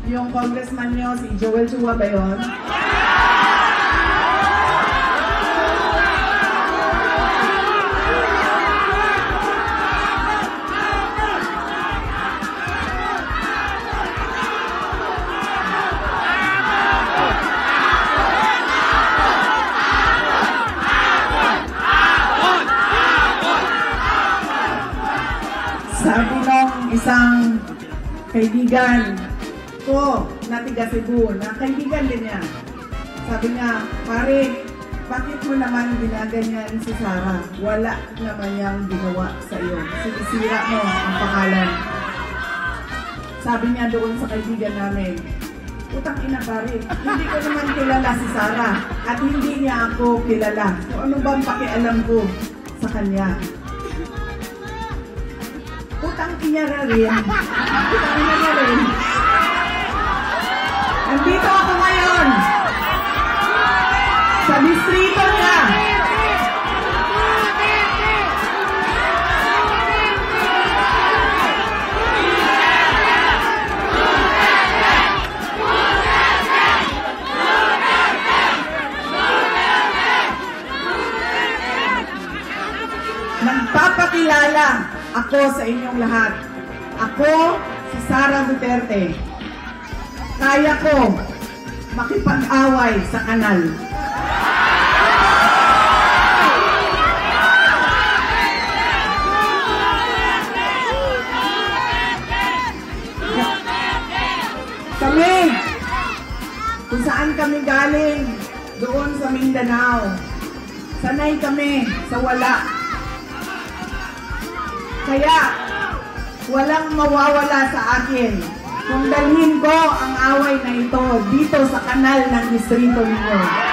Yung congressman nyo, si Joel Chua ba yun? Sabi nung isang kaibigan ko na tiga Cebu, na kaibigan din niya. Sabi niya, pare, bakit mo naman ginaganyan si Sara? Wala naman niyang ginawa sa iyo. Sinisira mo ang pangalan. Sabi niya doon sa kaibigan namin, utang ina pare, hindi ko naman kilala si Sara at hindi niya ako kilala. So ano bang pakialam ko sa kanya? Utang ina rin. Utang ina rin. Nandito ako ngayon sa distrito niya. Nagpapakilala ako sa inyong lahat. Ako si Sara Duterte. Kaya ko makipag-away sa kanal. Kami, kung saan kami galing, doon sa Mindanao, sanay kami sa wala. Kaya, walang mawawala sa akin kung dalhin ko ang away na ito dito sa kanal ng distrito ninyo.